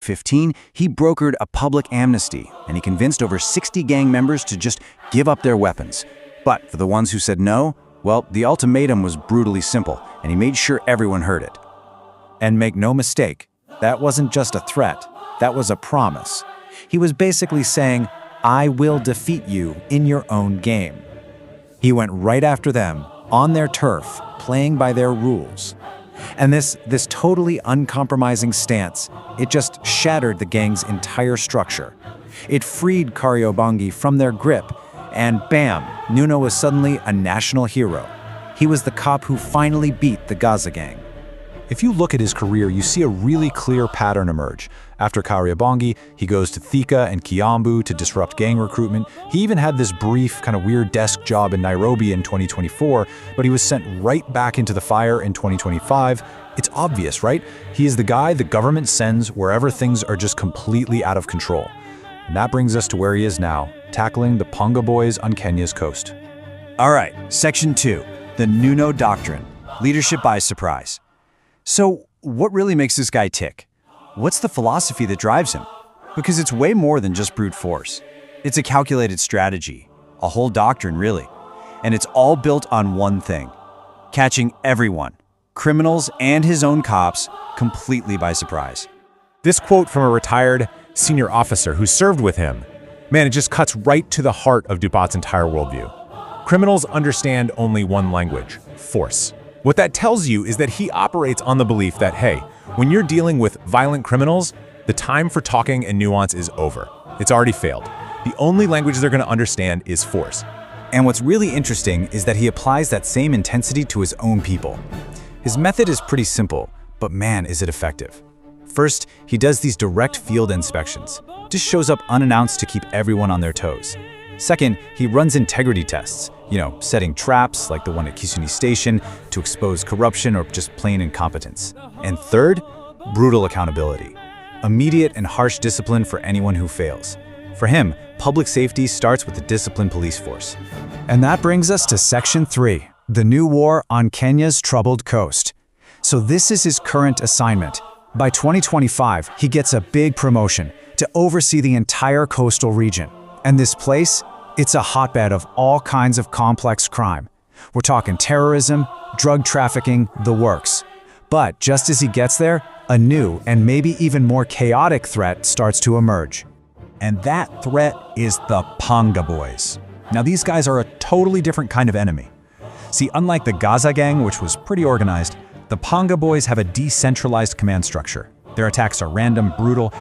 15, he brokered a public amnesty, and he convinced over 60 gang members to just give up their weapons. But for the ones who said no, well, the ultimatum was brutally simple, and he made sure everyone heard it. And make no mistake, that wasn't just a threat, that was a promise. He was basically saying, I will defeat you in your own game. He went right after them, on their turf, playing by their rules. And this totally uncompromising stance, it just shattered the gang's entire structure. It freed Kariobangi from their grip, and bam, Nuno was suddenly a national hero. He was the cop who finally beat the Gaza gang. If you look at his career, you see a really clear pattern emerge. After Kariobangi, he goes to Thika and Kiambu to disrupt gang recruitment. He even had this brief, kind of weird desk job in Nairobi in 2024, but he was sent right back into the fire in 2025. It's obvious, right? He is the guy the government sends wherever things are just completely out of control. And that brings us to where he is now, tackling the Ponga boys on Kenya's coast. All right, Section 2, the Nuno Doctrine, leadership by surprise. So, what really makes this guy tick? What's the philosophy that drives him? Because it's way more than just brute force. It's a calculated strategy, a whole doctrine really. And it's all built on one thing: catching everyone, criminals and his own cops, completely by surprise. This quote from a retired senior officer who served with him, man, it just cuts right to the heart of Dupat's entire worldview. Criminals understand only one language: force. What that tells you is that he operates on the belief that, hey, when you're dealing with violent criminals, the time for talking and nuance is over. It's already failed. The only language they're going to understand is force. And what's really interesting is that he applies that same intensity to his own people. His method is pretty simple, but man, is it effective. First, he does these direct field inspections. Just shows up unannounced to keep everyone on their toes. Second, he runs integrity tests, setting traps like the one at Kisuni Station to expose corruption or just plain incompetence. And third, brutal accountability. Immediate and harsh discipline for anyone who fails. For him, public safety starts with the disciplined police force. And that brings us to Section 3, the new war on Kenya's troubled coast. So this is his current assignment. By 2025, he gets a big promotion to oversee the entire coastal region. And this place, it's a hotbed of all kinds of complex crime. We're talking terrorism, drug trafficking, the works. But just as he gets there, a new and maybe even more chaotic threat starts to emerge. And that threat is the Ponga boys. Now these guys are a totally different kind of enemy. See, unlike the Gaza gang, which was pretty organized, the Ponga boys have a decentralized command structure. Their attacks are random, brutal,